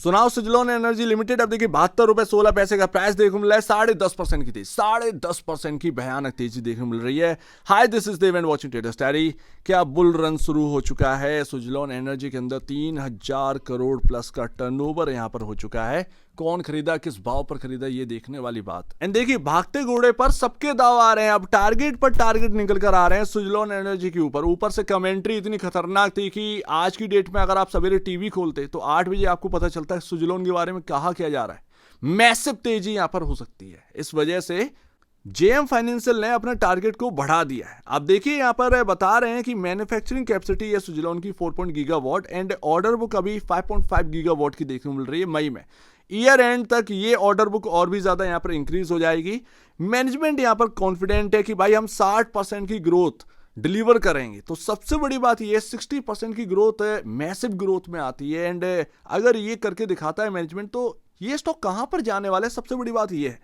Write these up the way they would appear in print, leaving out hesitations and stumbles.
सुनाओ Suzlon energy limited. अब देखिए 72 रुपए 16 पैसे का प्राइस देखने को मिल रहा है। 10.5% की तेजी, 10.5% की भयानक तेजी देखने को मिल रही है। Hi this is Dev and watching traders diary. क्या बुल रन शुरू हो चुका है सुजलोन एनर्जी के अंदर? 3000 करोड़ प्लस का टर्नओवर यहां पर हो चुका है। कौन खरीदा, किस भाव पर खरीदा, ये देखने वाली बात। एंड देखिए भागते घोड़े पर सबके दाव आ रहे हैं। अब टारगेट पर टारगेट निकल कर आ रहे हैं सुजलोन एनर्जी के ऊपर से कमेंट्री इतनी खतरनाक थी कि आज की डेट में अगर आप सवेरे टीवी खोलते तो 8 बजे आपको पता चलता है सुजलोन के बारे में कहा किया जा रहा है। मैसिव तेजी यहां पर हो सकती है। इस वजह से जेएम फाइनेंशियल ने अपने टारगेट को बढ़ा दिया है। आप देखिए यहां पर बता रहे हैं कि मैन्युफैक्चरिंग कैपेसिटी है सुजलोन की 4 गीगावाट एंड ऑर्डर बुक अभी 5.5 गीगावाट की देखने को मिल रही है मई में। ईयर एंड तक ये ऑर्डर बुक और भी ज्यादा यहां पर इंक्रीज हो जाएगी। मैनेजमेंट यहां पर कॉन्फिडेंट है कि भाई हम 60% की ग्रोथ डिलीवर करेंगे। तो सबसे बड़ी बात ये 60% की ग्रोथ मैसिव ग्रोथ में आती है। एंड अगर ये करके दिखाता है मैनेजमेंट तो ये स्टॉक कहां पर जाने वाला है, सबसे बड़ी बात ये है।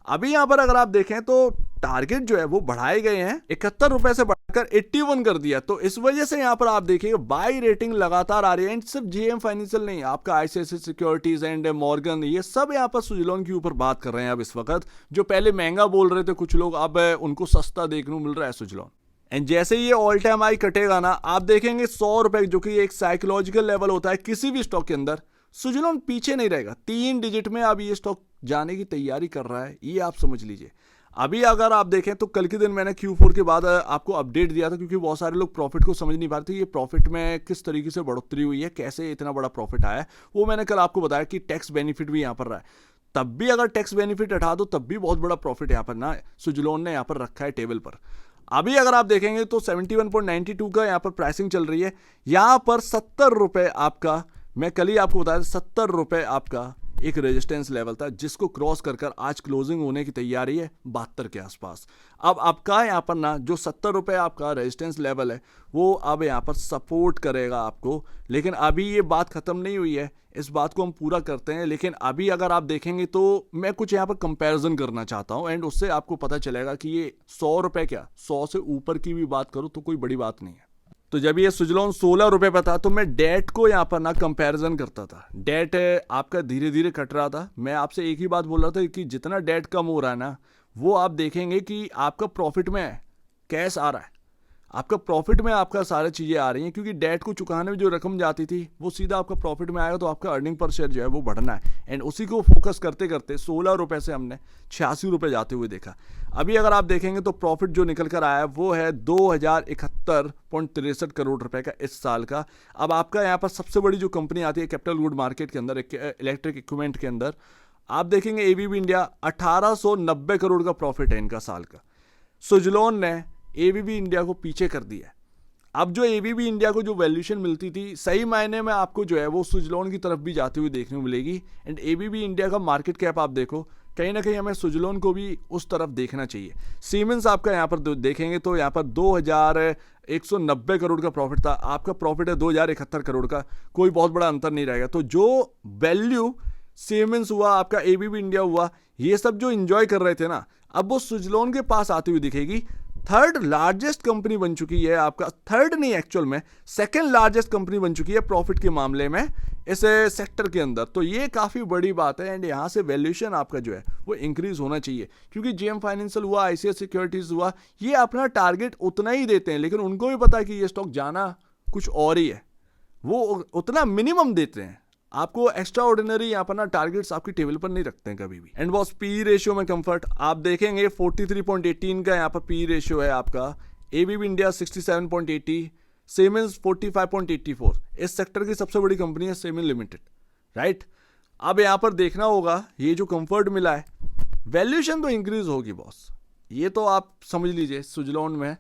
अभी यहां पर अगर आप देखें तो टारगेट जो है वो बढ़ाए गए हैं, 71 रुपए से बढ़कर 81 कर दिया। तो इस वजह से यहां पर आप देखिए बाई रेटिंग लगातार आ रही है। एंड सिर्फ जेएम फाइनेंशियल नहीं, आपका आईसीआईसीआई सिक्योरिटीज एंड मॉर्गन, ये सब यहां पर सुजलोन के ऊपर बात कर रहे हैं। अब इस वक्त जो पहले महंगा बोल रहे थे कुछ लोग, अब उनको सस्ता देखने को मिल रहा है सुजलोन। एंड जैसे ये ऑल टाइम हाई कटेगा ना, आप देखेंगे 100 रुपए, जो कि एक साइकोलॉजिकल लेवल होता है किसी भी स्टॉक के अंदर, सुजलोन पीछे नहीं रहेगा। 3 डिजिट में अब ये स्टॉक जाने की तैयारी कर रहा है, ये आप समझ लीजिए। अभी अगर आप देखें तो कल के दिन मैंने Q4 के बाद आपको अपडेट दिया था, क्योंकि बहुत सारे लोग प्रॉफिट को समझ नहीं पा रहे थे। ये प्रॉफिट में किस तरीके से बढ़ोतरी हुई है, कैसे इतना बड़ा प्रॉफिट आया है, वो मैंने कल आपको बताया कि टैक्स बेनिफिट भी यहाँ पर रहा है। तब भी अगर टैक्स बेनिफिट हटा दो तब भी बहुत बड़ा प्रॉफिट यहाँ पर ना सुजलोन ने यहाँ पर रखा है टेबल पर। अभी अगर आप देखेंगे तो 71.92 का यहाँ पर प्राइसिंग चल रही है। यहाँ पर 70 रुपए आपका, मैं कल ही आपको बताया 70 रुपए आपका एक रेजिस्टेंस लेवल था, जिसको क्रॉस कर आज क्लोजिंग होने की तैयारी है 72 के आसपास। अब आपका यहाँ पर ना जो 70 रुपए आपका रेजिस्टेंस लेवल है वो अब यहाँ पर सपोर्ट करेगा आपको। लेकिन अभी ये बात खत्म नहीं हुई है, इस बात को हम पूरा करते हैं। लेकिन अभी अगर आप देखेंगे तो मैं कुछ यहाँ पर कंपैरिजन करना चाहता हूँ एंड उससे आपको पता चलेगा कि ये 100 रुपए क्या 100 से ऊपर की भी बात करूँ तो कोई बड़ी बात नहीं है। तो जब ये सुजलोन 16 रुपए पर था तो मैं डेट को यहाँ पर ना कंपैरिजन करता था। डेट आपका धीरे धीरे कट रहा था। मैं आपसे एक ही बात बोल रहा था कि जितना डेट कम हो रहा है ना, वो आप देखेंगे कि आपका प्रॉफिट में कैश आ रहा है, आपका प्रॉफिट में आपका सारी चीज़ें आ रही हैं। क्योंकि डेट को चुकाने में जो रकम जाती थी वो सीधा आपका प्रॉफिट में आएगा, तो आपका अर्निंग पर शेयर जो है वो बढ़ना है। एंड उसी को फोकस करते करते 16 रुपए से हमने 86 रुपए जाते हुए देखा। अभी अगर आप देखेंगे तो प्रॉफिट जो निकल कर आया वो है 2071.63 करोड़ रुपए का इस साल का। अब आपका यहाँ पर सबसे बड़ी जो कंपनी आती है कैपिटल गुड मार्केट के अंदर, इलेक्ट्रिक इक्विपमेंट के अंदर, आप देखेंगे एबीबी इंडिया 1890 करोड़ का प्रॉफिट है इनका साल का। सुजलोन ने एबीबी इंडिया को पीछे कर दिया। अब जो एबीबी इंडिया को जो वैल्यूएशन मिलती थी, सही मायने में आपको जो है वो सुजलोन की तरफ भी जाती हुई देखने को मिलेगी। एंड एबीबी इंडिया का मार्केट कैप आप देखो, कहीं ना कहीं हमें सुजलोन को भी उस तरफ देखना चाहिए। सीमेंस आपका यहाँ पर देखेंगे तो यहाँ पर 2190 करोड़ का प्रॉफिट था, आपका प्रॉफिट है 2071 करोड़ का, कोई बहुत बड़ा अंतर नहीं रहेगा। तो जो वैल्यू सीमेंस हुआ, आपका एबीबी इंडिया हुआ, ये सब जो इंजॉय कर रहे थे ना, अब वो सुजलोन के पास आती हुई दिखेगी। थर्ड लार्जेस्ट कंपनी बन चुकी है आपका, थर्ड नहीं एक्चुअल में सेकंड लार्जेस्ट कंपनी बन चुकी है प्रॉफिट के मामले में इस सेक्टर के अंदर। तो ये काफ़ी बड़ी बात है। एंड यहाँ से वैल्यूएशन आपका जो है वो इंक्रीज होना चाहिए, क्योंकि जेएम फाइनेंशियल हुआ, आईसीआईसीआई सिक्योरिटीज हुआ, ये अपना टारगेट उतना ही देते हैं, लेकिन उनको भी पता है कि ये स्टॉक जाना कुछ और ही है, वो उतना मिनिमम देते हैं। आपको एक्स्ट्रा ऑर्डिनरी यहाँ पर ना टारगेट्स आपकी टेबल पर नहीं रखते हैं कभी भी। एंड बॉस पी रेशियो में कंफर्ट आप देखेंगे 43.18 का यहाँ पर पी रेशियो है आपका। ABB India 67.80, siemens 45.84। इस सेक्टर की सबसे बड़ी कंपनी है सीमेंस लिमिटेड, राइट। अब यहाँ पर देखना होगा ये जो कंफर्ट मिला है, वैल्यूएशन तो इंक्रीज होगी बॉस, ये तो आप समझ लीजिए सुजलोन में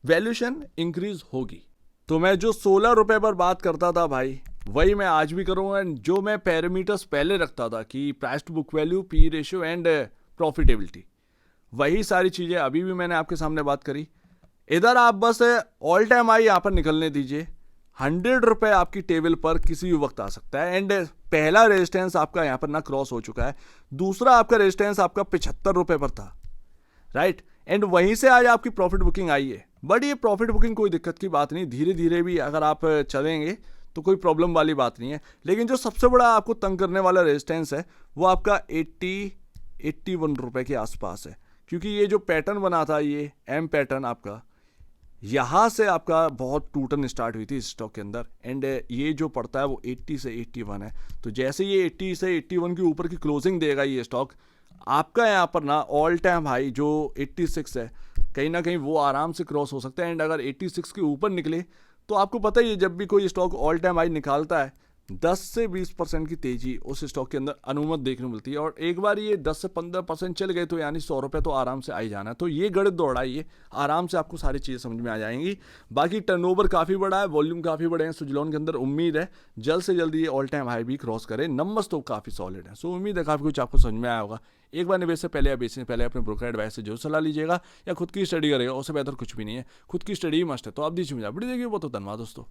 वैल्यूएशन इंक्रीज होगी। तो मैं जो 16 रुपए पर बात करता था भाई, वही मैं आज भी करूँगा। जो मैं पैरामीटर्स पहले रखता था कि price to book value, P ratio and profitability, वही सारी चीज़ें अभी भी मैंने आपके सामने बात करी। इधर आप बस ऑल टाइम हाई यहाँ पर निकलने दीजिए। 100 रुपए आपकी टेबल पर किसी भी वक्त आ सकता है। एंड पहला रेजिस्टेंस आपका यहाँ पर ना क्रॉस हो चुका है, दूसरा आपका रेजिस्टेंस आपका 75 रुपए पर था, राइट। एंड वहीं से आज आपकी प्रॉफिट बुकिंग आई है। बट ये प्रॉफिट बुकिंग कोई दिक्कत की बात नहीं, धीरे धीरे भी अगर आप चलेंगे तो कोई प्रॉब्लम वाली बात नहीं है। लेकिन जो सबसे बड़ा आपको तंग करने वाला रेजिस्टेंस है वो आपका 81 रुपए के आसपास है, क्योंकि ये जो पैटर्न बना था, ये एम पैटर्न आपका यहाँ से आपका बहुत टूटन स्टार्ट हुई थी इस स्टॉक के अंदर, एंड ये जो पड़ता है वो 80 से 81 है। तो जैसे ये 80 से 81 के ऊपर की क्लोजिंग देगा ये स्टॉक, आपका यहाँ पर ना ऑल टाइम हाई जो 86 है कहीं ना कहीं वो आराम से क्रॉस हो सकता है। एंड अगर 86 के ऊपर निकले तो आपको पता ही है, जब भी कोई स्टॉक ऑल टाइम हाई निकालता है 10 से 20% की तेजी उस स्टॉक के अंदर अनुमत देखने को मिलती है। और एक बार ये 10 से 15% चल गए तो यानी 100 रुपये तो आराम से आ ही जाना है। तो ये गणित दौड़ाइए, आराम से आपको सारी चीज़ें समझ में आ जाएंगी। बाकी टर्नओवर काफ़ी बड़ा है, वॉल्यूम काफ़ी बड़े हैं सुजलॉन के अंदर। उम्मीद है जल्द से जल्द ये ऑल टाइम हाई भी क्रॉस करे। नंबर्स तो काफ़ी सॉलिड है, सो उम्मीद है काफ़ी कुछ आपको समझ में आया होगा। एक बार निवेश से पहले या बेचने से पहले अपने ब्रोकर एडवाइस से जो सलाह लीजिएगा या खुद की स्टडी करेगा, उससे बेहतर कुछ भी नहीं है। खुद की स्टडी मस्ट है। तो आप दीजिए मुझे वीडियो देखिए, बहुत धन्यवाद दोस्तों।